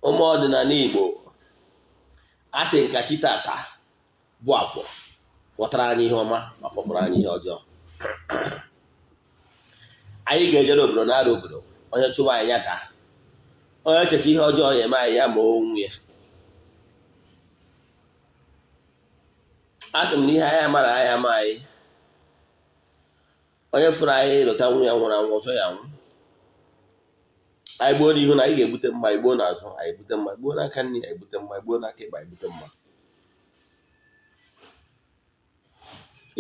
ụmụ ọdịnala Igbo asị nkachi tata bụ afọ fọtara anyị ihe ọma ma fọpụrụ anyị ihe ọjọọ. Anyị ga-ejere obodo na-ara obodo, onye chụwa anyị ya daa, onye echecha ihe ọjọọ ya eme anyị ya ma onwe ya. Asị m na ihe anyị mara anyị ama anyị, onye fụrụ anyị lụta nwunye ya nwụrụ anwụ ọzọ ya nwụ. Anyị gbuo n'ihu na anyị ga-ebute mma, anyị gbuo n'azụ anyị ebute mma, gbuo n'aka nri anyị ebute mma, gbuo n'aka ịkpa anyị ebute mma.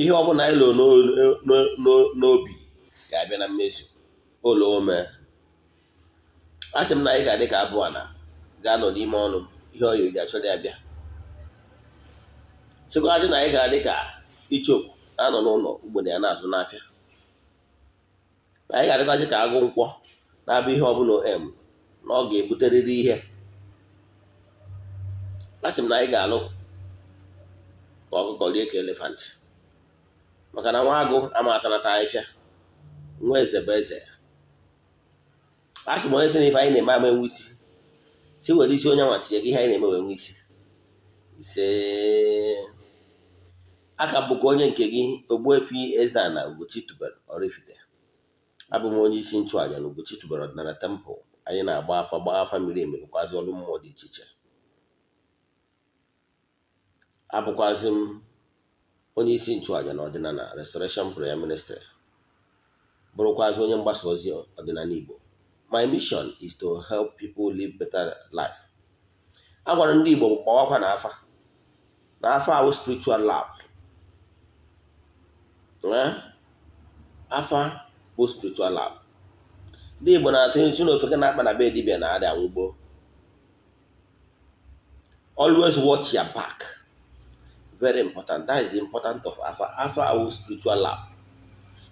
Ihe ọ bụla anyị lụrụ n'obi ga-abịa na mmezu ome. Asị m na anyị ga-adị ka abụọ na ga-anọ n'ime ọnụ ihe ọya ji achọrọ ya bịa. Sịkwasị na anyị ga-adị ka ichoku na-anọ n'ụlọ ugbene ya na-azụ n'afịa. Anyị ga-adịkwazị ka agụ nkwọ na-abụ ihe ọbụla na ọ ga-ebuterịrị ihe. Asị m na anyị ga-alụ ka ọkụkọ rie ka elefant, maka na nwa agụ ama atanata ahịfịa, nwa eze bụ eze. Asị m onye sị na ife anyị na-eme ama enwe isi, si were isi onye nwa tinye gị ihe anyị na-eme wee nwe isi. Ise aka bụkwa onye nke gị, Ogbuefi EZE-ANA Ugochi tubelu oraifite. Abụ m onye isi nchụaja na Ugochi tubelu ọdịnala temple. Anyị na-agba afa miri emi, bụkwazị ọrụ mmụọ dị iche iche. Abụkwazị m onye isi nchụaja na ọdịnala restoration prayer ministry, bụrụkwazị onye mgbasa ozi ọdịnala Igbo. My mission is to help people live better life. A gwara ndị Igbo gbawakwa na afa awụ spiritual lab. Afa bụ spiritual lab. Ndị Igbo na-atụ isi na ofeke na-akpa na be dibia na adị anwụgbo. Always watch your back. Very important. That is the importance of afa. Afa awụ spiritual lab.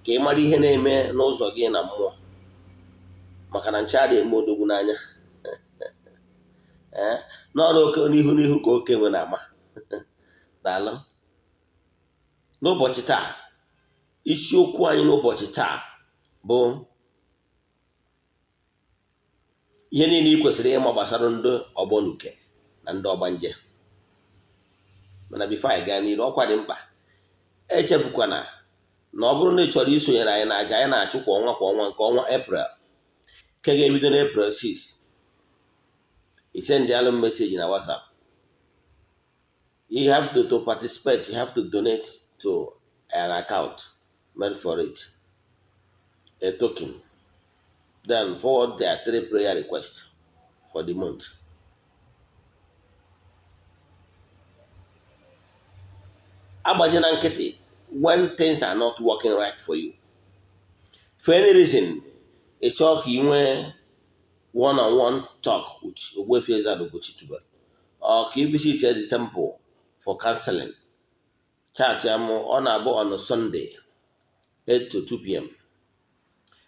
Ka ị mara ihe na-eme n'ụzọ gị na mmụọ, maka na nche adịghị eme odogwu n'anya. N'ọrụ oke n'ihu ka oke nwe na-ama. Daalụ. N'ụbọchị taa, isiokwu anyị n'ụbọchị taa bụ ihe niile ị kwesịrị ịma gbasara ndị ọgbọnuke na ndị ọgbanje. Mana bifo anyị gaa n'iru, ọkwa dị mkpa echefukwana na ọ bụrụ na ị chọrọ isonyere anyị na aja anyị na-achụ kwa ọnwa nke ọnwa April, nke ga-ebido na April 6. I send the message na WhatsApp. You have to participate. You have to donate to an account made for it, a token. Then forward their 3 prayer requests for the month. Agbazina nkịtị when things are not working right for you. For any reason, a chọọ ka ị nwee one-on-one talk with Ogbuefi EZE-ANA Ugochi tubelu, or ka ị visit the temple for counseling. Chat ya m ọ na-abụ on Sunday 8 to 2 p.m.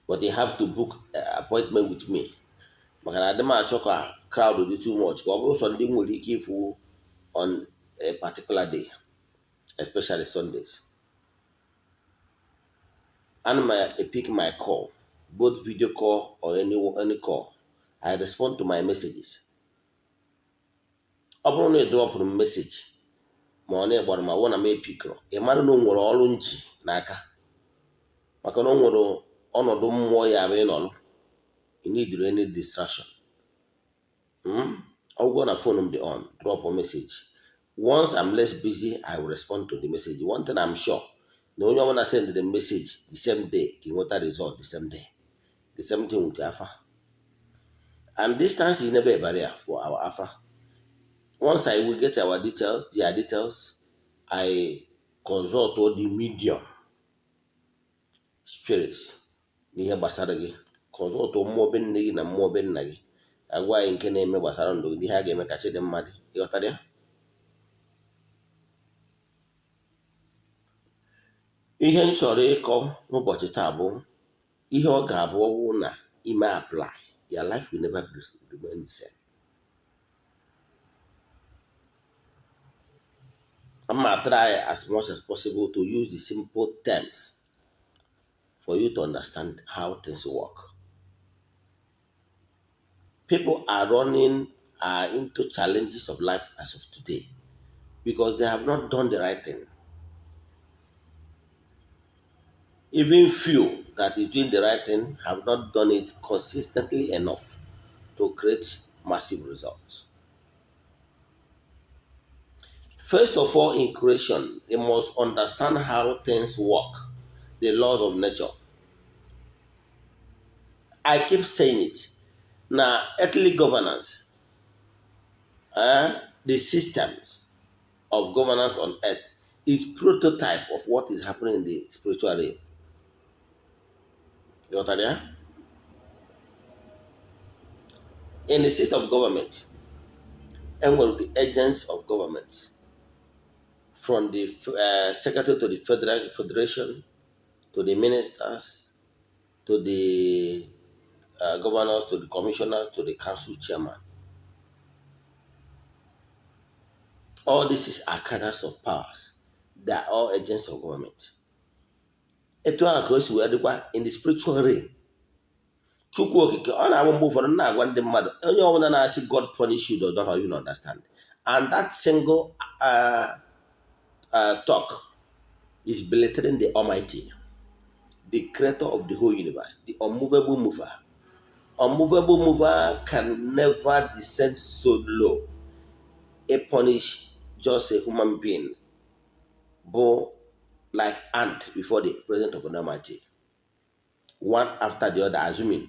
But you have to book an appointment with me. Maka na adị m achọ ka crowd dị too much, ka ọ bụrụ sọ ndị nwere ike ịfụ on a particular day, especially Sundays. And I pick my call, both video call or any call. I respond to my messages. Ọ bụrụ na ị drọpụrụ m message ma ọ na-egbara ma wụ na m epikọrọ, ị mara na o nwere ọrụ nji n'aka, maka na o nwere ọnọdụ mmụọ ya bụ ịnọrụ. You need any distraction. I'll go on a phone m dị on, drop a message. Once I'm less busy, I will respond to the message. One thing I'm sure, na onye ọbụla send the message the same day, ka ị nweta result the same day. The same thing with Afa. And distance is never a barrier for our Afa. Once I will get their details, I consult all the medium spirits. N'ihe gbasara gị, consult mmụọ be nne gị na mmụọ be nna gị. Agwa anyị nke na-eme gbasara ndụ gị, ihe a ga-eme ka chi dị mmadụ. Ịghọtara ya? Ihe m chọrọ ịkọ n'ụbọchị taa bụ ihe ọ ga-abụ ọwụ na ime apply, your life will never remain the same. I'm going to try as much as possible to use the simple terms for you to understand how things work. people are running into challenges of life as of today because they have not done the right thing. Even few that is doing the right thing have not done it consistently enough to create massive results. First of all, in creation, you must understand how things work, the laws of nature. I keep saying it. Now, earthly governance, the systems of governance on earth is prototype of what is happening in the spiritual realm. You got that? In the system of government, and one of the agents of governments, from the secretary to the federal federation, to the ministers, to the governors, to the commissioners, to the council chairman. All this are cadres of powers. They are all agents of government. Etu ahụ ka o si wee dịkwa in the spiritual realm. Chukwu okike ọ na-agba mgbe ụfọdụ na-agwa ndị mmadụ onye ọbụla na-asị God punish you does not even understand. And that single talk is belittling the Almighty, the creator of the whole universe, the unmovable mover. Unmovable mover can never descend so low. Punish just a human being, but like ant before the presence of an Almighty. One after the other, assuming,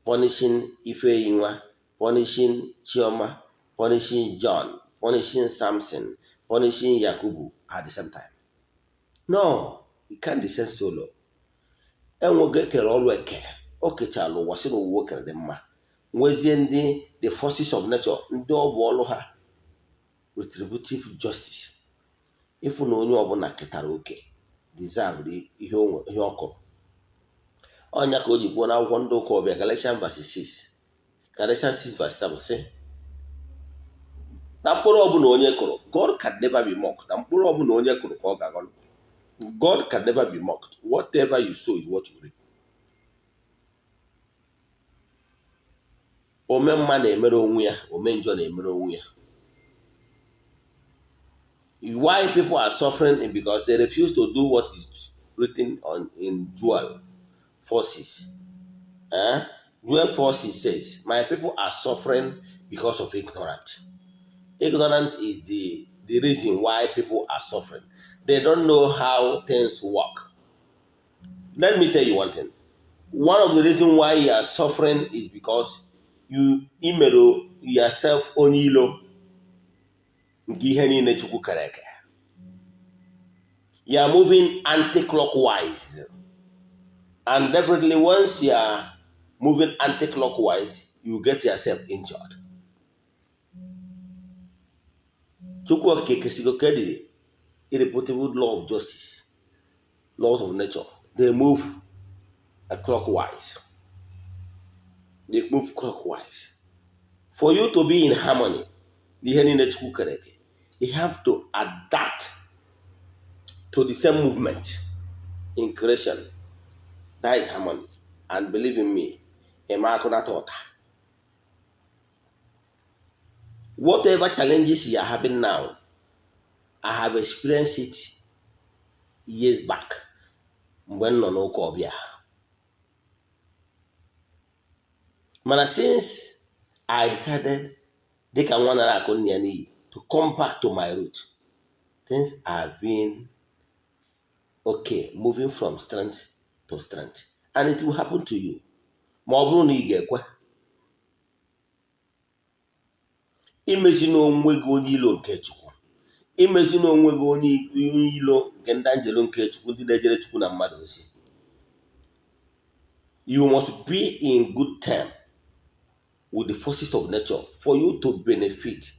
punishing Iyi-uwa, punishing Chioma, punishing John, punishing Samson, punishing Yakubu at the same time. No, it can't descend so low. Enwoge kere ọrụ eke, o kechala ụwa si n'ụwa o kere dị mma. Nwezie ndị the forces of nature, ndị ọ bụ ọrụ ha retributive justice. Ịfụ na onye ọbụla ketara oke deserve ihe ọ kụrụ. Onya ka o ji kwuo n'akwụkwọ ndị ụka ọbịa Galatians 6 verse 7 sị na mkpụrụ ọbụla onye kụrụ, God can never be mocked. Na mkpụrụ ọbụla onye kụrụ ka ọ ga-aghọrọ. God can never be mocked. Whatever you sow is what you reap. Ome mma na-emere onwe ya, ome njọ na-emere onwe ya. Why people are suffering is because they refuse to do what is written in dual forces. Dual forces says, my people are suffering because of ignorance. Ignorance is the reason why people are suffering. They don't know how things work. Let me tell you one thing. One of the reasons why you are suffering is because you imero yourself onilo nke ihe niile Chukwu kere eke. You are moving anti-clockwise. And definitely once you are moving anti-clockwise, you get yourself injured. Chukwu okike kesigo kediri irreputable law of justice, laws of nature. They move clockwise. They move clockwise. For you to be in harmony, you have to adapt to the same movement in creation. That is harmony. And believe in me, whatever challenges you are having now, I have experienced it years back when no kobia. But since I decided to come back to my root, things have been okay, moving from strength to strength. And it will happen to you. Imagine onwe gị onye ilo nke Chukwu. Imagine onwe gị onye ilo nke ndị angelo nke Chukwu ndị na-ejere Chukwu na mmadụ ozi. You must be in good term with the forces of nature for you to benefit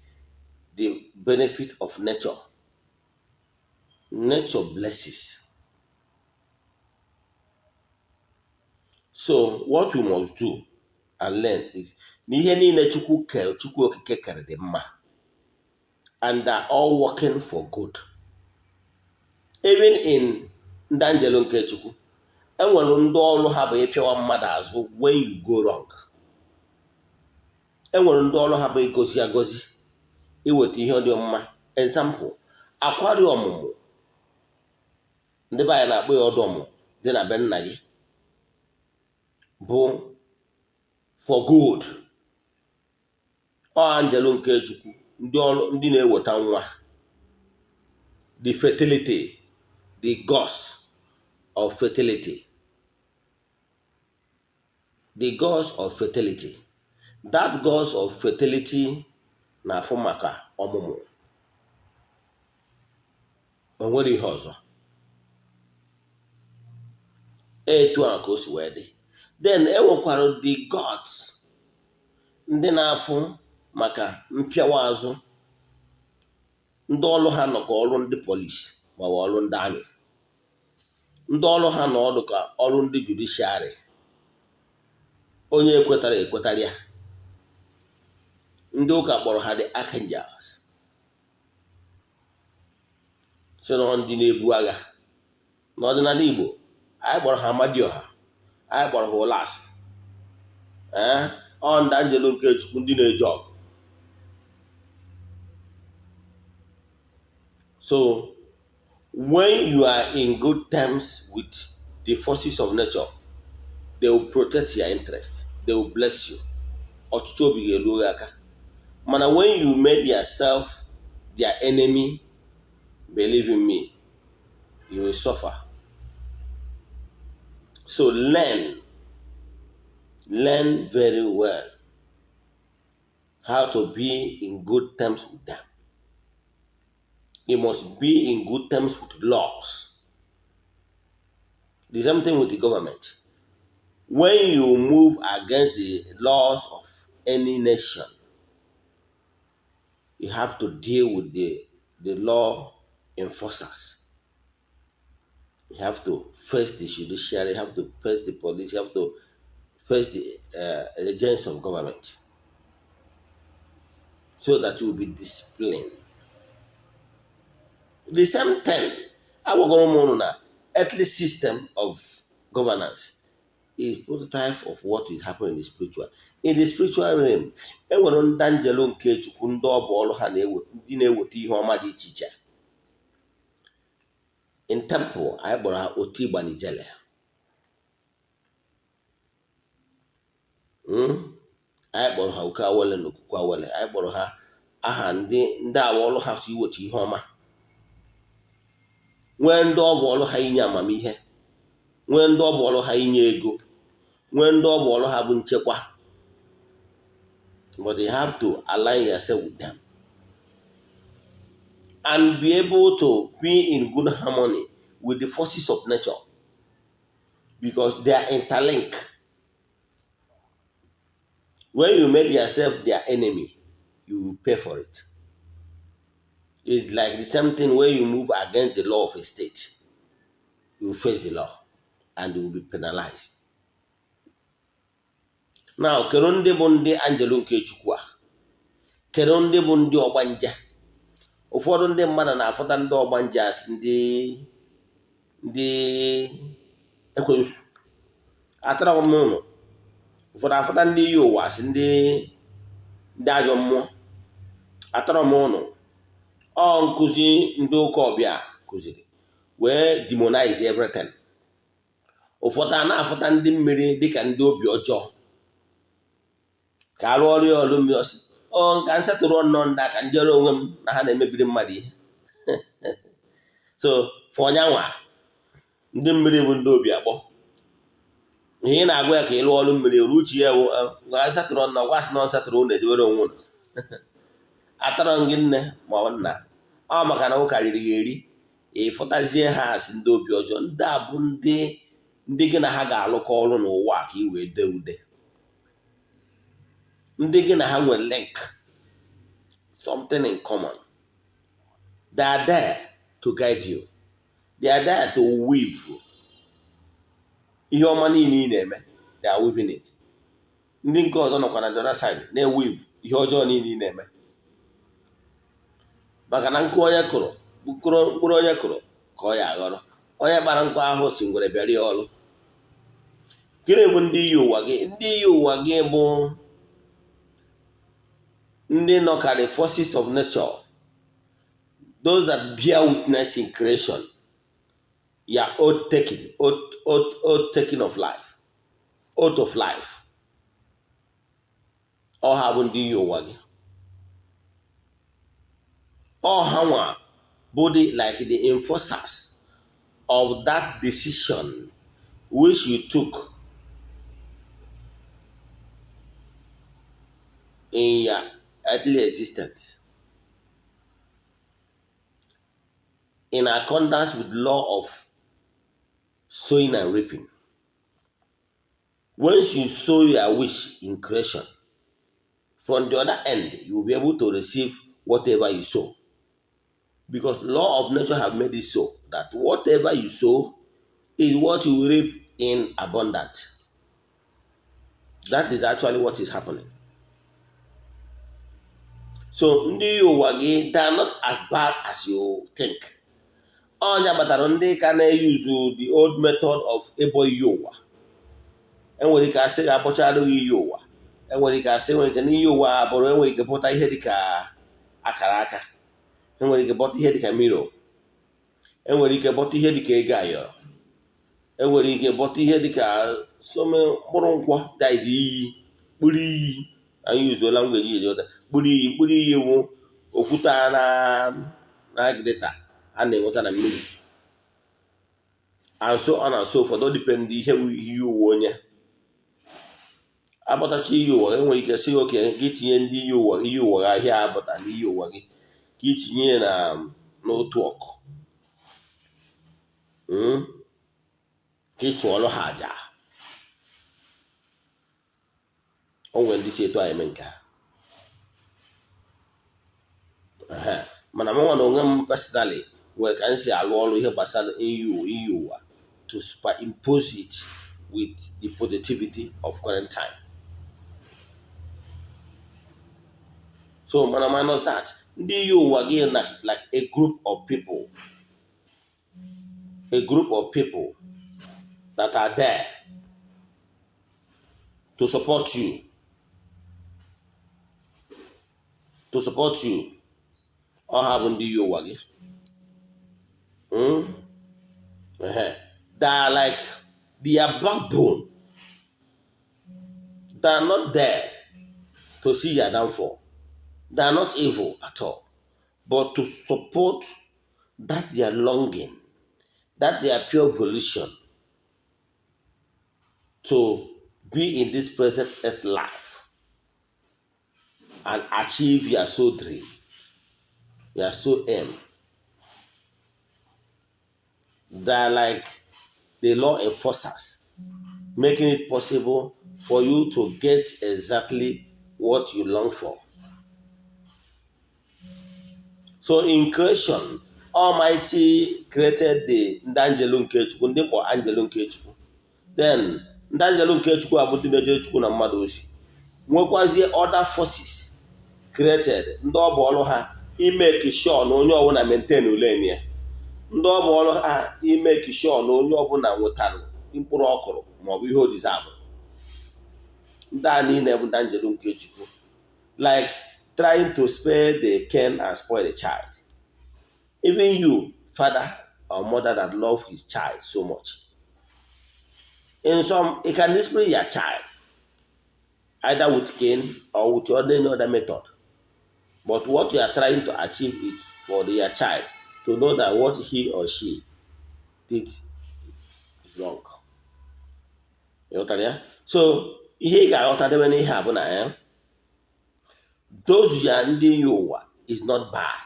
the benefit of nature. Nature blesses. So what we must do and learn is n'ihe niile Chukwu okike kere dị mma, and they are all working for good. Even in ndị angelo nke Chukwu, enwere ndị ọrụ ha bụ ịpịawa mmadụ azụ when you go wrong. enwere ndị ọrụ ha bụ igozi agozi, iweta ihe dị mma. Example, akwari ọmụmụ ndị be anyị na-akpọ ya ọdụ ọmụmụ dị na be nna gị bụ for good. Ọ anjelu nke Chukwu, ndị na-eweta nwa, the fertility, the gods of fertility, the gods of fertility. That gods of fertility na-afụ maka ọmụmụ, onwere ihe ọzọ. Etu a ka o si wee dị. Then enwekwara the gods ndị na-afụ maka mpịawa azụ, ndị ọrụ ha nọ ka ọrụ ndị polisi ma ọ bụ ọrụ ndị amị, ndị ọrụ ha nọ ọdụ ka ọrụ ndị judishiarị. Onye ekwetara ekwetara ya. Ndị ụka kpọrọ ha the archangels, so na ndị na-ebu agha. N'ọdịnala Igbo anyị kpọrọ ha Amadioha, anyị kpọrọ ha ụlasị. Ọ ndị anjelu nke Chukwu, ndị na-eje ọgụ. So when you are in good terms with the forces of nature, they will protect your interests, they will bless you. Ọchịchị obi ga-eru gị aka. Mana when you made yourself their enemy, believe in me, you will suffer. So learn very well how to be in good terms with them. You must be in good terms with laws. The same thing with the government. When you move against the laws of any nation, you have to deal with the law enforcers. You have to face the judiciary, you have to face the police, you have to face the agents of government, so that you will be disciplined. The same thing, our earthly system of governance is prototype of what is happening in the spiritual. In the spiritual realm, enwere ndị anjelu nke Chukwu, ndị ọ bụ ọrụ ha ndị na-eweta ihe ọma dị iche iche. In temple, anyị kpọrọ ha otu igbanijele. Anyị kpọrọ ha oke awele na okuku awele. Anyị kpọrọ ha aha ndị awa ọrụ ha si iweta ihe ọma. Nwee ndị ọ bụ ọrụ ha inye amamihe, nwee ndị ọ bụ ọrụ ha inye ego, nwee ndị ọ bụ ọrụ ha bụ nchekwa. But you have to align yourself with them and be able to be in good harmony with the forces of nature, because they are interlinked. When you make yourself their enemy, you will pay for it. It's like the same thing when you move against the law of a state. You will face the law and you will be penalized. Now, kedu ndị bụ ndị anjelu nke Chukwu a? Kedu ndị bụ ndị ogbanje? Ụfọdụ ndị mmadụ na-afụta ndị ogbanje as ndị ekwensu. Atara m ụnụ. Ụfọdụ afụta ndị Iyi-uwa as ndị ajọ mmụọ. Atara m ụnụ. Ọ nkụzi ndị ụka ọbịa kụziri wee demonize everything. Ụfọdụ a na-afụta ndị mmiri dịka ndị obi ọjọọ. Ka arụ ọrụ ya ọrụ mmiri ọsị, nka nsatụrụ ọnọ ndị aka njere onwe m na ha na-emebiri mmadụ ihe. So fọnyanwa ndị mmiri bụ ndị obi akpọ. Ihe ị na-agwa ya ka ịlụ ọrụ mmiri ruchi ya gwa nsatụrụ ọnọ, gwa sị na nsatụrụ ụnụ edebere onwe ụnụ. Atara gị nne ma ọ nna. Ọ maka na ụka riri gị eri, ịfụtazie ha asị ndị obi ọjọọ. Ndị a bụ ndị gị na ha ga-alụkọ ọrụ n'ụwa ka i wee dee ude. Ndị gị na ha nwere link, something in common. They are there to guide you. They are there to weave. Ihe ọma niile ị na-eme, they are weaving it. Ndị nke ọzọ nọkwa na the other side na-weave ihe ọjọọ niile ị na-eme. Maka na nkụ onye kụrụ, mkpụrụ onye kụrụ ka ọ ya aghọrọ. Onye kpara nkụ ahụ si ngwere bịara ya ọrụ. Gịnị bụ ndị Iyi-uwa gị? Ndị Iyi-uwa gị bụ ndị nọ ka the forces of nature, those that bear witness in creation, ya oath taking of life, oath of life. Ọ ha bụ ndị Iyi-uwa gị. Ọ ha nwa bụ like the enforcers of that decision which you took in your earthly existence, in accordance with the law of sowing and reaping. Once you sow your wish in creation, from the other end, you will be able to receive whatever you sow. Because law of nature have made it so that whatever you sow is what you will reap in abundance. That is actually what is happening. So ndị Iyi-uwa gị, they are not as bad as you think. Onye batara ndị ka na-use the old method of ebo Iyi-uwa. Enwere ike asị ga-abọchara gị Iyi-uwa. Enwere ike asị nwere ike na Iyi-uwa abụrụ, enwere ike bụta ihe dịka akara aka. Enwere ike bọta ihe dịka miro. Enwere ike bọta ihe dịka ego ayọrọ. Enwere ike bọta ihe dịka mkpụrụ nkwọ, that is iyi, mkpụrụ iyi. Anyị use language iji ọta mkpụrụ iyi wụ okwute na agịdịta a na-enweta na mmiri. And so on and so forth. All depend ihe Iyi-uwa onye. Abọtacha Iyi-uwa, enwere ike sị oke gị tinye ndị Iyi-uwa ahịa abọta na Iyi-uwa gị ka itinye n'otu ọkụ ka ị chụọrọ ha aja. O nwere ndị si etu a eme nke a. Mana m nwa na onwe m personally nwere ka m si alụ ọrụ ihe gbasara Iyi-uwa to superimpose it with the positivity of current time. So mana minus that, ndị Iyi-uwa gị na like a group of people that are there to support you. Ọ ha bụ ndị Iyi-uwa gị. They are like their backbone. They are not there to see your downfall. They are not evil at all, but to support that their longing, that their pure volition to be in this present earth life and achieve your soul dream, your soul aim. They are like the law enforcers, making it possible for you to get exactly what you long for. So in creation, Almighty created the Ndangelu nke Chukwu, ndị kpọ Angelu nke Chukwu. Then Ndangelu nke Chukwu abụ ndị na-ejere Chukwu na mmadụ ozi. Nwekwazie other forces created, ndị ọ bụ ọrụ ha imeki sure na onye ọbụla maintain ule ya. Ndị ọ bụ ọrụ ha imeki sure na onye ọbụla nwetara mkpụrụ ọkụrụ maọbụ ihe o deserve. Ndị a niile bụ Ndangelu nke Chukwu. Like trying to spare the cane and spoil the child. Even you, father or mother that love his child so much. In some, it can discipline your child, either with cane or with any other method. But what you are trying to achieve is for your child to know that what he or she did is wrong. You know? So, ihe ga-aghọta when ihe abụ na those ndị Iyi-uwa is not bad.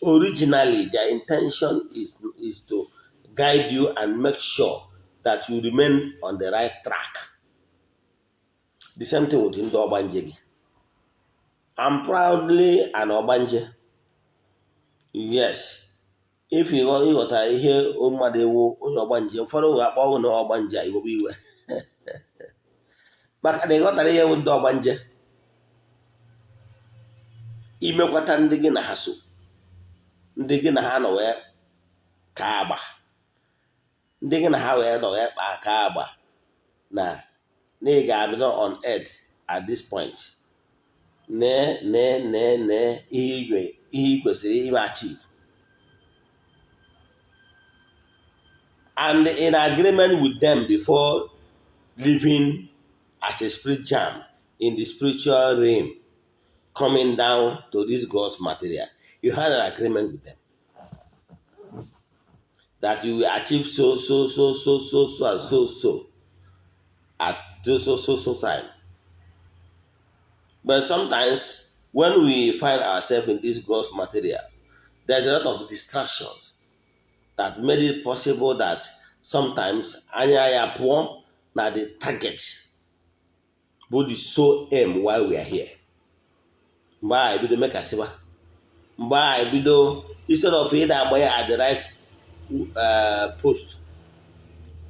Originally, their intention is to guide you and make sure that you remain on the right track. The same thing with ndị ogbanje. I'm proudly an ogbanje. Yes. If you ghọtara ihe mmadụ ewu onye ogbanje, ụfọdụ ga-akpọ ọgwụ na ogbanje iwe iwe. Maka na ịghọtara ihe ndị ogbanje. Imekwata ndị gị na ha so, ndị gị na ha nọ wee ka agba, ndị gị na ha wee nọ wee kpaa ka agba na ị ga-abịa on earth at this point nee ihe ị kwesịrị ime achieve, and in agreement with them before living as a spirit jam in the spiritual realm, coming down to this gross material. You had an agreement with them that you will achieve so and so at so time. But sometimes when we find ourselves in this gross material, there's a lot of distractions that made it possible that sometimes anya ya pụọ na the target bụ the sole aim while we are here. Mgbe a ebido mekasịwa, mgbe a ebido instead of ịda agba ya at the right post,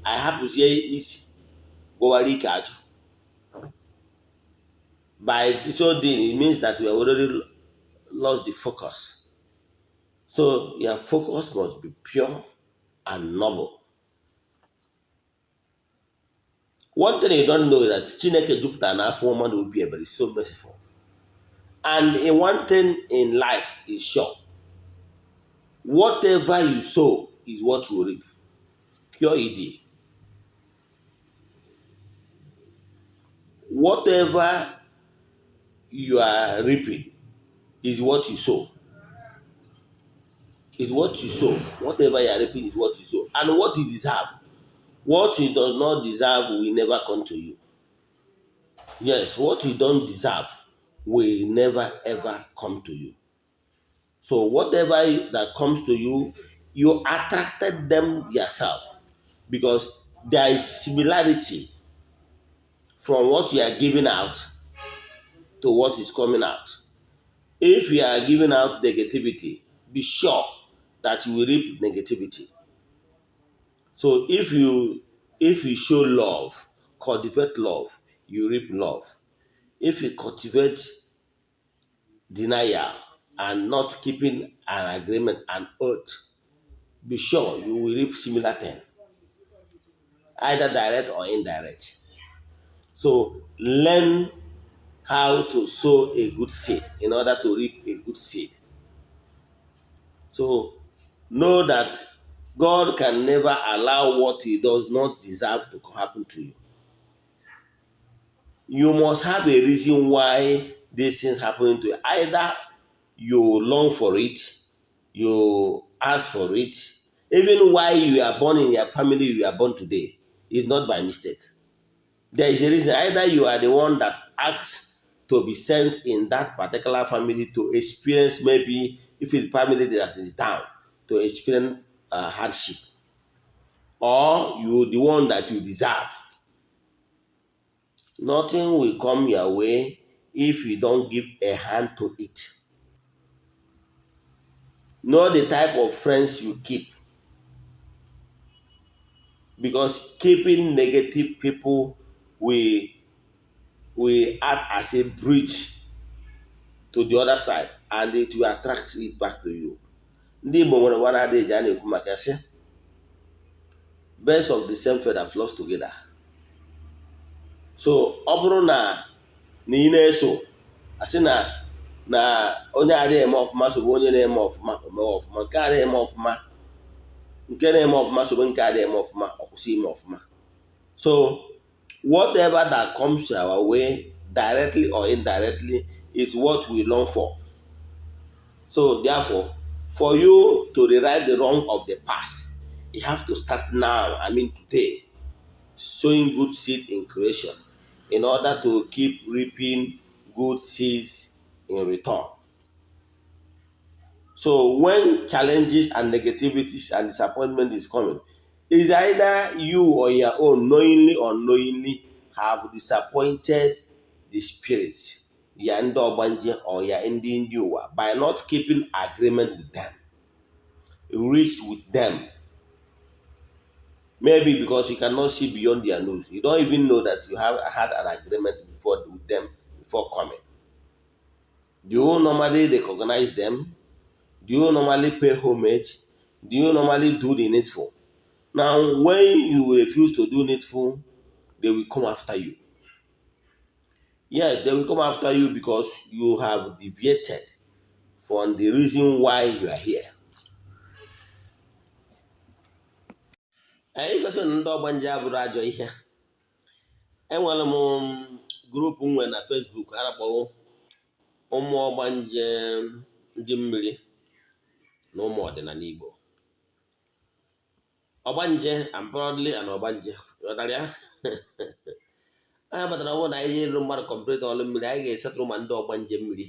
I hapụzie isi gowara ike ajụ. By so doing, it means that we have already lost the focus. So your focus must be pure and noble. One thing you don't know is that Chineke jupụtara n'afọ mmadụ obi ebere is so merciful. And in one thing in life is sure. Whatever you sow is what you reap. Pure ED. Whatever you are reaping is what you sow. Is what you sow. Whatever you are reaping is what you sow. And what you deserve. What you do not deserve will never come to you. Yes, what you don't deserve will never ever come to you. So whatever that comes to you, you attracted them yourself because there is similarity from what you are giving out to what is coming out. If you are giving out negativity, be sure that you will reap negativity. So if you show love, cultivate love, you reap love. If you cultivate denial and not keeping an agreement and oath, be sure you will reap similar thing, either direct or indirect. So learn how to sow a good seed in order to reap a good seed. So know that God can never allow what He does not deserve to happen to you. You must have a reason why these things happening to you. Either you long for it, you ask for it. Even why you are born in your family, you are born today, is not by mistake. There is a reason. Either you are the one that asks to be sent in that particular family to experience, maybe if it's family that is down, to experience hardship, or you the one that you deserve. Nothing will come your way if you don't give a hand to it. Know the type of friends you keep, because keeping negative people will act as a bridge to the other side, and it will attract it back to you. Ndị Igbo nwere nwana adịghị a na-ekwu maka sị, birds of the same feather flock together. So ọ bụrụ na ị na-eso asị na onye adịghị eme ọfụma sobe onye na-eme ọfụma omewe ọfụma, nke adịghị eme ọfụma, nke na-eme ọfụma sobe nke adịghị eme ọfụma ọkwụsị ime ọfụma. So whatever that comes our way, directly or indirectly, is what we long for. So therefore, for you to rewrite the wrong of the past, you have to start now, today, sowing good seed in creation in order to keep reaping good seeds in return. So when challenges and negativities and disappointment is coming, it's either you or your own, knowingly or unknowingly, have disappointed the spirits, ya ndị ogbanje or ya ndị Iyi-uwa, by not keeping agreement with them, reach with them. Maybe because you cannot see beyond their nose. You don't even know that you have had an agreement with them before coming. Do you normally recognize them? Do you normally pay homage? Do you normally do the needful? Now, when you refuse to do needful, they will come after you. Yes, they will come after you because you have deviated from the reason why you are here. Anyị gosi na ndị ọgbanje abụrụ ajọ ihe. Enwere m grupu nwe na Facebook a na-akpọ ụmụ ọgbanje ndị mmiri na ụmụ ọdịnala Igbo. Ọgbanje, I'm proudly an ọgbanje. Ghọtara ya? Anyị batara ọbụrụ na anyị nyere mmadụ kọmplịt ọlụ mmiri, anyị ga-esetụrụ ma ndị ọgbanje mmiri.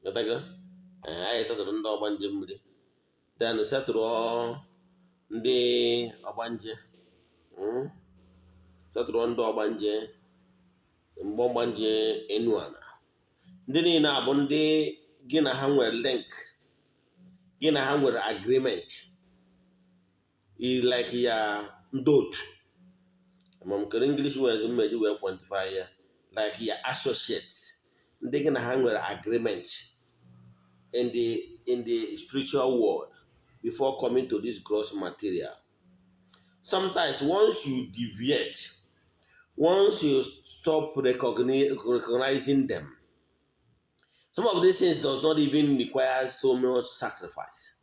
Ghọtago? Anyị setụrụ ndị ọgbanje mmiri. Then setụrụ ndị ọgbanje. Setụrụ ndị ọgbanje mgbe ọgbanje enuana. Ndị niile abụ ndị gị na ha nwere link, gị na ha nwere agreement, like ya ndị otu, ma m kere English words mmeji wee quantify ya, like ya associates, ndị gị na ha nwere agreement in the spiritual world before coming to this gross material. Sometimes once you deviate, once you stop recognizing them, some of these things does not even require so much sacrifice.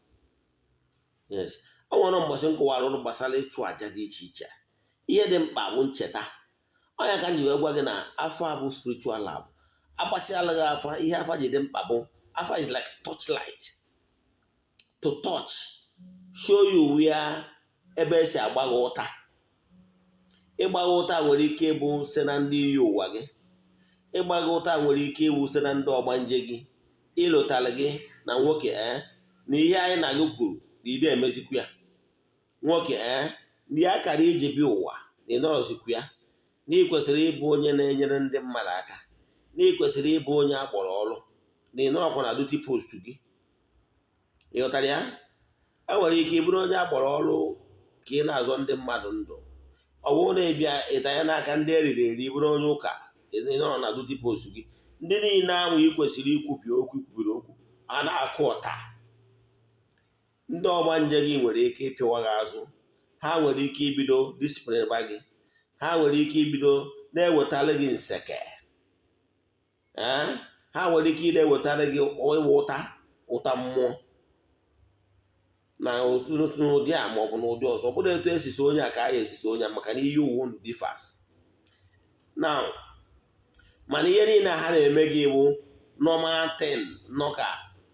Yes. I want to mbọsị nkọwara ọrụ gbasara ịchụ aja dị iche iche. Ihe dị mkpa bụ ncheta. Ọ ya ka m ji wee gwa gị na afọ a bụ spiritual lab. Agbasịala gị afa, ihe afa ji dị mkpa bụ afa is like torchlight. To touch, show you where ebe esi agba gị ụta. Ịgba gị ụta nwere ike ịbụ site na ndị Iyi-uwa gị. Ịgba gị ụta nwere ike ịbụ site na ndị ọgbanje gị. Ịlụtara gị na nwoke na ihe anyị na gị kwuru na ide emezikwu ya. Nwoke ndị akara iji bịa ụwa na ịnọrọzikwu ya. Na ị kwesịrị ịbụ onye na-enyere ndị mmadụ aka. Na ị kwesịrị ịbụ onye akpọrọ ọrụ. Na ịnọrọkwa na duty post gị. Ịghọtara ya? E nwere ike ịbụrụ onye akpọrọ ọrụ ka ị na-azọ ndị mmadụ ndụ. Ọ bụrụ na ịbịa ịtanye n'aka ndị eriri eri bụrụ onye ụka ịnọrọ na duty post gị. Ndị niile ahụ ị kwesịrị ikwubi okwu kwubiri okwu a na-akụ ụta. Ndị ọgbanje gị nwere ike ịpịwa gị azụ. Ha nwere ike ibido discipline ba gị. Ha nwere ike ibido na-ewetara gị nseke. Ha nwere ike na-ewetara gị ụta mmụọ na n'ụdị a ma ọ bụ n'ụdị ọzọ. Ọ bụrụ etu esisi onye a ka a esisi onye a maka na ihe uwu differs. Now, mana ihe niile ha na-eme gị bụ normal thing nọ ka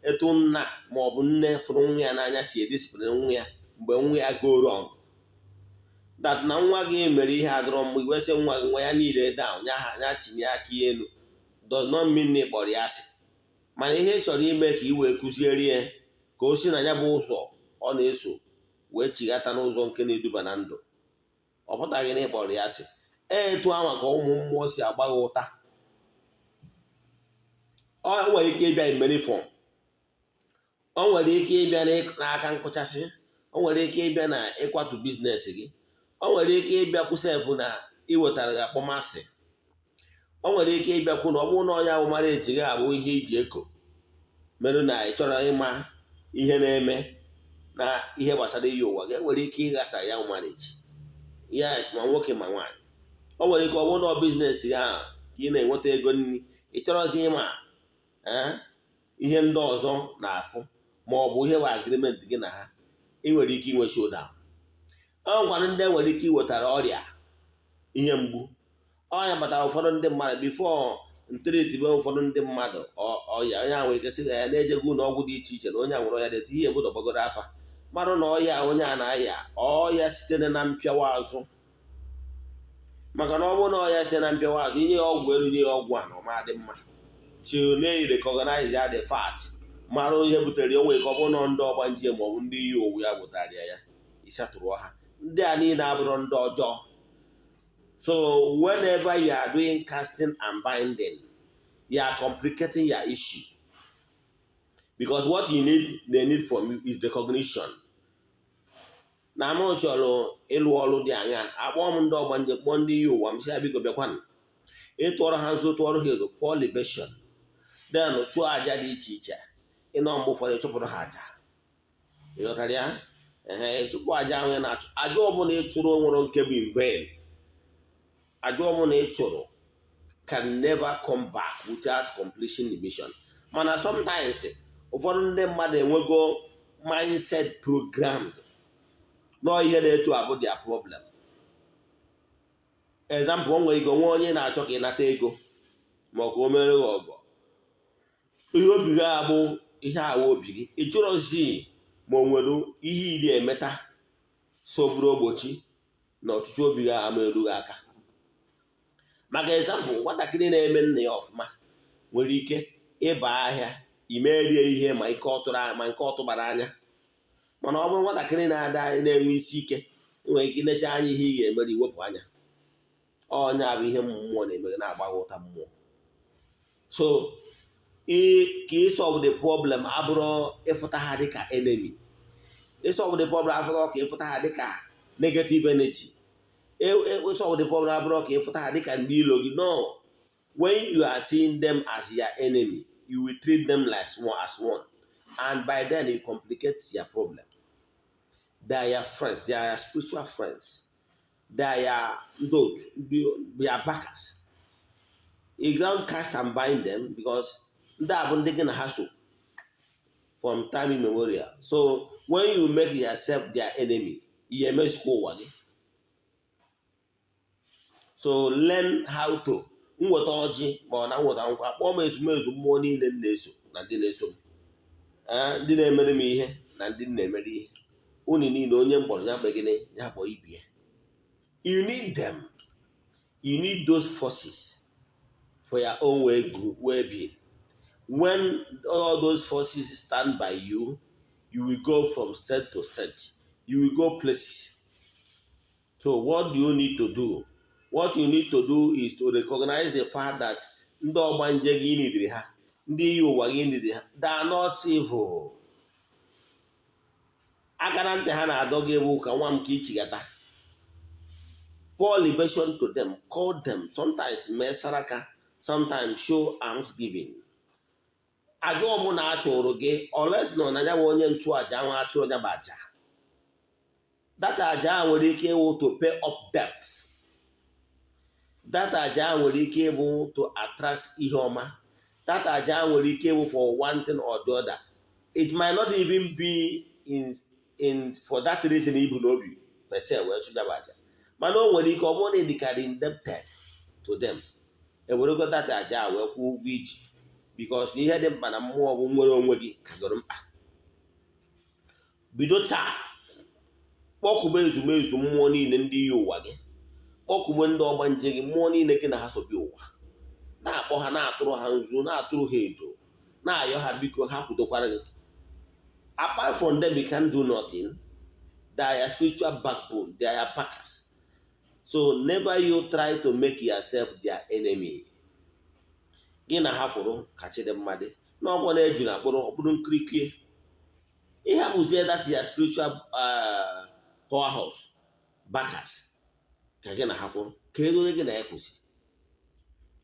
etu nna ma ọ bụ nne fụrụ nwa ya n'anya si edisipline nwa ya mgbe nwa ya go wrong. That na nwa gị mere ihe adọrọ mgbe iwesị nwa gị nwa ya niile down ya chinye aka elu does not mean na ịkpọrọ ya asị. Mana ihe ị chọrọ ime ka ị wee kụziere ya ka o si na ya bụ ụzọ ọ na-eso wee chighata n'ụzọ nke na-eduba na ndụ. Ọ pụtaghị na ịkpọrọ ya asị. Etu ahụ ka ụmụ mmụọ si agba gị ụta. Ọ nwere ike ịbịa in many form. O nwere ike ịbịa n'aka nkụchasị. O nwere ike ịbịa na ịkwatu biznes gị. O nwere ike ịbịakwu sefụ na iwetara gị akpọmasị. O nwere ike ịbịakwu na ọ bụrụ na ọnya bụ mara echi gị abụ ihe iji eko merụ na ị chọrọ ịma ihe na-eme na ihe gbasara Iyi-uwa gị. Enwere ike ịghasa ya marriage. Yes, ma nwoke ma nwaanyị. O nwere ike ọ bụrụ na biznes gị ahụ ka ị na-enweta ego nri, ị chọrọzi ịma ihe ndị ọzọ na-afụ ma ọ bụ ihe bụ agreement gị na ha. Ị nwere ike inwe showdown. Ọ gwara ndị nwere ike iwetara ọrịa ihe mgbu. Ọnya batara ụfọdụ ndị mmadụ before nteretibe ụfọdụ ndị mmadụ ọya onye ahụ ekesị ya na-ejego ụlọ ọgwụ dị iche iche na onye nwere ọya deta ihe ebudo gbagoro afa marụ na ọya onye a na-aya ọya sitere na mpịawa azụ. Maka na ọ bụrụ na ọya site na mpịawa azụ inye ya ọgwụ elu nye ya ọgwụ a na ọma dị mma till na-recognize ya the fact marụ ihe butere onwe ka ọ bụrụ na ndị ọgbanje ma ọ bụ ndị Iyi-uwa ya bụtara ya ịsatụrụ ha. Ndị a niile abụrụ ndị ọjọọ. So whenever you are doing casting and binding, you are complicating your issue. Because what they need from you is recognition. Na m chọrọ ịlụ ọrụ dị anya akpọọ m ndị ọgbanje kpọọ ndị Iyi-uwa m si abịgo bịakwanụ. Ịtụọrọ ha nso tụọrọ ha edo pour libation. Then chụọ aja dị iche iche. Ịnọ mgbe ụfọdụ ịchụpụrụ ha aja. Ịghọtara ya? Ịchụpụ aja ahụ na-achụ. Aja ọbụla ịchụrụ nwere nke bụ in vain. Aja ọbụla ị chụrụ can never come back without completion the mission. Mana sometimes ụfọdụ ndị mmadụ enwego mindset programmed nọ ihe na-etu abụ their problem. Example, onwe ego nwe onye na-achọ ka ịnata ego ma ọ ka o mere gị ọgọ. Ihe obi gị abụ ihe awa obi gị, ị chọrọzi ma o nwere ihe iri emeta soburu ogbochi na ọchịchị obi gị ama erughị aka. Maka example, nwatakịrị na-eme nna ya ọfụma nwere ike ịba ahịa imerie ihe ma ike ọtụrụ ma nke ọtụbara anya. Mana ọ bụrụ nwatakịrị na-ada na-enwe isi ike, nwere ike inecha anya ihe ị ga-emere iwepụ anya. Onye abụ ihe mmụọ na-emere na-agbaghị ụta mmụọ. So ka ịsolve the problem abụrụ ịfụta ha dịka enemy. Ịsolve the problem abụrụ ka ịfụta ha dịka negative energy. Ịsolve the problem abụrụ ka ịfụta ha dịka ndị ilo gị. No. When you are seeing them as your enemy, you will treat them as one. And by then you complicate your problem. They are your friends. They are your spiritual friends. They are your backers. You don't cast and bind them because they are going to hassle from time immemorial. So when you make yourself their enemy, you must go away. So learn how to nweta ọjị ma ọ na nweta nkwa akpọọ m ezumezu mmụọ niile m na-eso na ndị na-eso m, ndị na-emere m ihe na ndị na-emere ihe. Unu niile onye mkpọrọ ya gbegide ya kpọọ ibie. You need them. You need those forces for your own well-being. When all those forces stand by you, you will go from strength to strength. You will go places. So what do you need to do? What you need to do is to recognize the fact that ndị ogbanje gị nidiri ha, ndị Iyi-uwa gị nidiri ha, they are not evil. Aka na ntị ha na-adọ gị bụ ka nwa m ka ichigata. Pour libation to them, call them, sometimes mee saraka, sometimes show almsgiving. Aja ọbụla a chụrụ gị, unless nọ na ya bụ onye nchụaja nwa achụrụ ya bụ aja. That aja nwere ike ịwụ to pay up debts. That aja nwere ike ịbụ to attract ihe ọma. That aja nwere ike ịbụ for one thing or the other. It might not even be in for that reason ibu n'obi per se wee chụja bụ aja. Mana o nwere ike ọ bụrụ na ị dịkarị indebted to them, ewerego that aja wee kwụọ ụgwọ iji, because ihe dị mkpa na mmụọ bụ nwere onwe gị kagoro mkpa. Bido taa kpọkụba ezumezu mmụọ niile ndị Iyi-uwa gị, kpọkụba ndị ogbanje gị, mmụọ niile gị na ha sobi ụwa, na-akpọ ha, na-atụrụ ha nzu, na-atụrụ ha edo, na-ayọ ha biko ha kwudokwara gị. Apart from them, you can do nothing. They are your spiritual backbone. They are your backers. So never you try to make yourself their enemy. Gị na ha kwụrụ kachide mmadụ n'ọgwọ na-eju na akpụrụ ọbụrụ nkirikie. Ihe abụzie that your spiritual powerhouse backers ka gị na ha kwụrụ ka ezoe gị na ya kwụsị.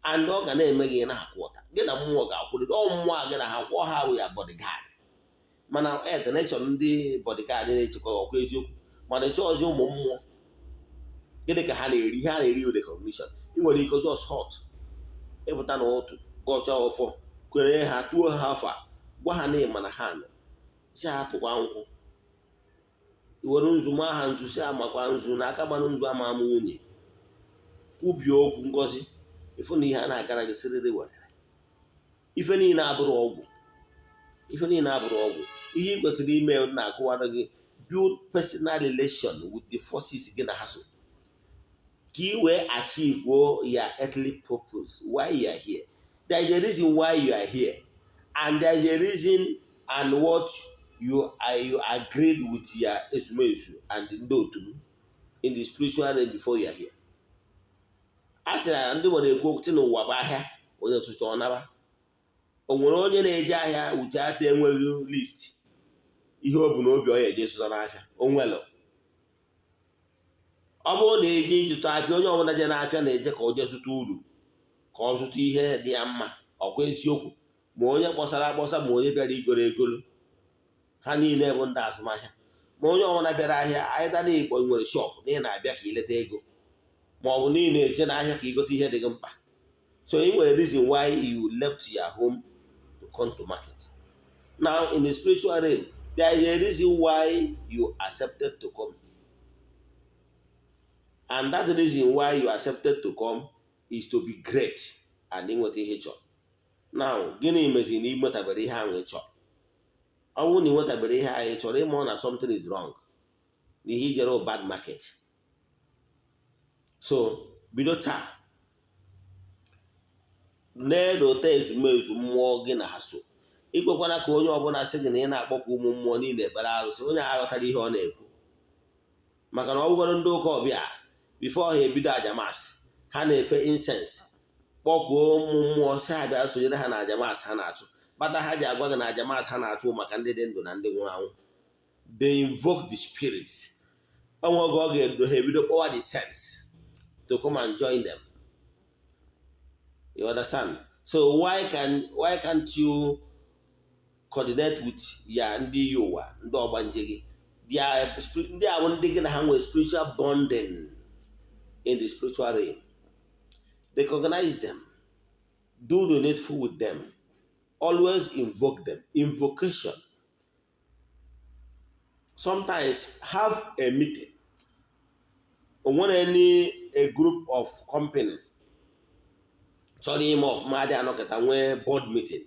And ọ ga na-eme gị na-akwụ ụta. Gị na mmụọ ga-akwụrụ ọ mmụọ gị na ha kwụọ ha wụ ya bodyguard. Mana nature ndị bodyguard na-echekwa ọkwa eziokwu, mana ịchọọzi ụmụ mmụọ. Gịnị ka ha na-eri? Ha na-eri recognition. Ị nwere ike just hot ịpụta n'ụtụ gọcha ọfọ kwere ha tuo ha afa gwa ha na ịma na ha nọ si ha tụkwa nkwụ. Iwere nzu ma ha nzu si amakwa nzu na aka gbanụ nzu ama amụ nwunye kwubie okwu ngozi ifu na ihe a na-agara gị siriri werere. Ife niile abụrụ ọgwụ. Ife niile abụrụ ọgwụ. Ihe ị kwesịrị ime na-akụwara gị, build personal relation with the forces gị na ha so. Ka ị wee achieve your earthly purpose why you are here. There is a reason why you are here, and there is a reason and what you agreed with your ezumezu and ndị otu in the spiritual realm before you are here. A sị na ndị nwere ekwu okwu n'ụwa bụ ahịa, onye sụcha ọ naba. O nwere onye na-eje ahịa uche ata enweghị list ihe o bu n'obi ọ ya eje zụta n'ahịa. O nwere. Ọ bụrụ na eji ịzụta afịa, onye ọbụla je n'afịa na-eje ka o je zụta uru, ka ọ zụta ihe dị ya mma, ọkwa eziokwu. Ma onye kpọsara akpọsa ma onye bịara igoro egolo, ha niile bụ ndị azụmahịa. Ma onye ọbụla bịara ahịa, anyị da n'Igbo nwere shop na ị na-abịa ka ileta ego, ma ọ bụ na ị na-eje n'ahịa ka igote ihe dị gị mkpa. So it was a reason why you left your home to come to market. Now in the spiritual realm, there is a reason why you accepted to come. And that reason why you accepted to come is to be great and inweta ihe chọrọ. Now, gịnị meziri na ịnwetabere ihe ahụ ị chọrọ? Ọ bụrụ na ịnwetabere ihe ahụ ị chọrọ, ịma na something is wrong. Na ihe ijere bad market. So, bido taa, na-erote ezumezu mmụọ gị na ha so. Ikwekwana ka onye ọbụla sị gị na ị na-akpọkwa ụmụ mmụọ niile ekpere arụsị, onye aghọtara ihe ọ na-ekwu. Maka na ọ bụgoro ndị ụka ọbịa, bifo ha ebido ajamasị, ha na-efe incense, kpọkuo ụmụ mmụọ si ha bịa sonyere ha na ajamasị ha na-achụ. Kpata ha ji agwa gị na ajamasị ha na-achụ maka ndị dị ndụ na ndị nwụrụ anwụ. They invoke the spirits. Onwe oge ọ ga-edo ha ebido kpọwa the saints to come and join them. You understand? So why can't you coordinate with ya ndị Iyi-uwa, ndị ogbanje gị? Ndị ahụ ndị gị na ha nwere spiritual bonding in the spiritual realm. Recognize them. Do the needful with them. Always invoke them. Invocation. Sometimes have a meeting. When a group of companies chọrọ ime ọfụma dị anọkọta nwee board meeting.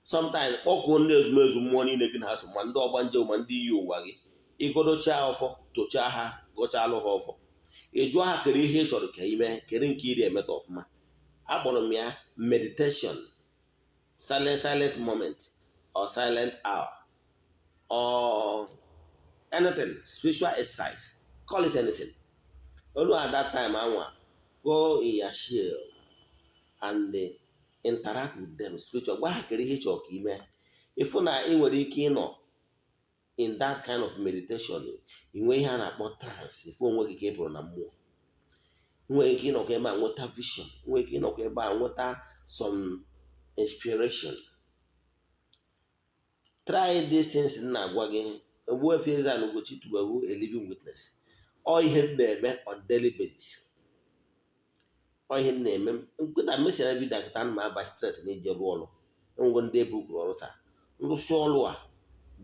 Sometimes kpọkuo ndị ezumezu mmụọ niile gị na ha so, ma ndị ogbanje ma ndị Iyi-uwa gị, ịgọdochaa ọfọ, tochaa ha, gọchalụ ha ọfọ. Ị jụọ ha kere ihe ị chọrọ ka ime, kere nke iri emeta ọfụma. Akpọrọ m ya meditation, silent moment, or silent hour, or anything, spiritual exercise, call it anything. Only at that time, go in your shell and interact with them spiritual. Gwa ha kere ihe ị chọrọ ka ime. Ifu na ị nwere ike ịnọ in that kind of meditation, inwe ihe a na-akpọ trance, ifu onwe gị ka ị pụrụ na mmụọ. Nwere ike ịnọkọ ebe a nweta vision, nwere ike ịnọkọ ebe a nweta some inspiration. Try these things na-agwa gị. Ogbuefi EZE-ANA Ugochi tubelu a living witness. Ọ ihe na-eme on daily basis. Ọ ihe na-eme nkụta mesịrị vidio akịta ma aba straight na ije rụọ ọrụ. Enwego ndị ebe ukwuru ọrụ taa. Nrụsị ọrụ a,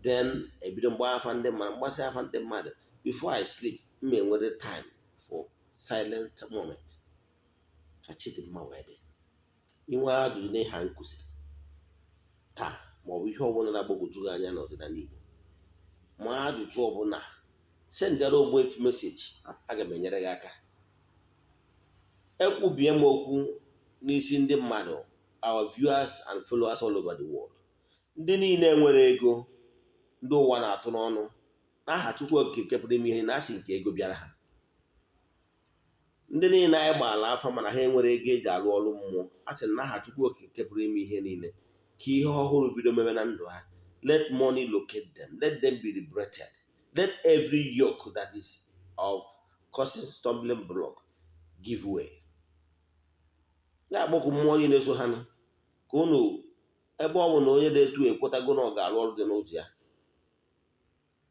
then ebido mgbasị afa ndị mmadụ. Before I sleep, m enwere time for silent moment. Chidimma wee dị. Inwe ajụjụ na ha nkụziri taa, maọbụ ihe ọbụla na-agbagwoju gị anya n'ọdịnala Igbo, ma ajụjụ ọbụla, sendere Ogbuefi meseji, aga m enyere gị aka. Ekwubie m okwu n'isi ndị mmadụ, our viewers and followers all over the world. Ndị niile nwere ego, ndị ụwa na-atụ n'ọnụ, n'aha Chukwu Okike pụrụ ime ihe na asị nke ego bịara ha. Ndị niile anyị gbaala afa mana ha enwere ego eji alụ ọrụ mmụọ, a sị na n'aha Chukwu Okike pụrụ ime ihe niile, ka ihe ọhụrụ bido mebe na ndụ ha. Let money locate them. Let them be liberated. Let every yoke that is of causing stumbling block give way. Na-agbakọ mmụọ niile so ha nụ, ka unu ebe ọ bụ na onye na-etu ekwetago na ọ ga-alụ ọrụ dị n'ụzọ ya,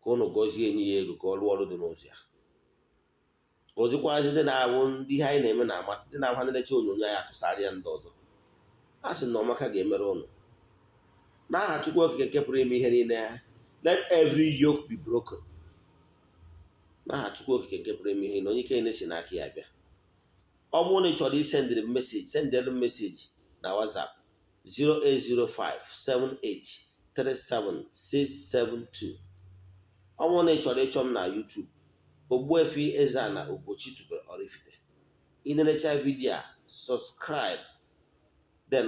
ka unu gọzie enyi ya ego ka ọ lụọ ọrụ dị n'ụzọ ya. Gọzikwazi ndị na-abụ ndị ihe anyị na-eme na-amasị, ndị na-abụ ha na-eche onyonyo anyị atụsarịa ndị ọzọ. A sị na ọmaka ga-emere unu. N'aha Chukwu Okike pụrụ ime ihe niile ya, let every yoke be broken. N'aha Chukwu Okike pụrụ ime ihe niile, onye ike na-esi n'aka ya bịa. Ọ bụrụ na ị chọrọ isendịrị meseji, sendịrị meseji na WhatsApp 08057837672. Ọ bụrụ na ị chọrọ ịchọ m na YouTube, Ogbuefi EZE-ANA Ugochi tubelu oraifite. Ị na-enecha vidio a, subscribe, then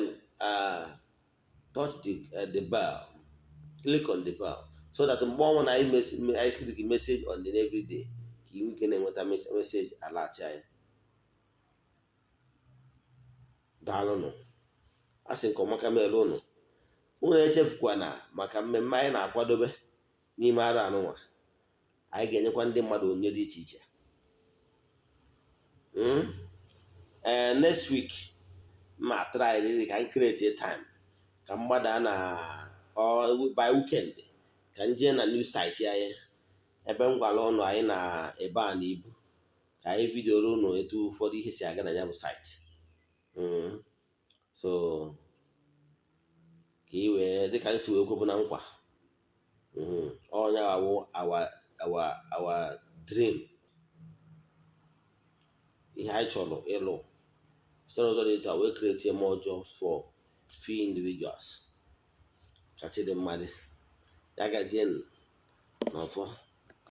touch the bell, click on the bell, so that mgbe ọnwa na I click message on the every day, ka ị nwike na-enweta message alert anyị. Daalụnụ. A sị nke ọmaka mere ụnụ. Unu echefukwana maka mmemme anyị na-akwadobe n'ime ara anụnwa. Anyị ga-enyekwa ndị mmadụ onyinye dị iche iche. Next week, ma try really ka anyị create a time ka mmadụ a na by weekend ka nje na new site anyị ebe m gwara ụnụ anyị na ebe a na ibu ka anyị vidoro ụnụ etu ụfọdụ ihe si aga na ya bụ site. so ka ị wee dịka nsi wee kwepụ na nkwa onye awụ our dream, ihe anyị chọrọ ịlụ site ọzọ dị etu a wee create more jobs for few individuals. Kachi dị mmadụ ya gazie n'ọfọ.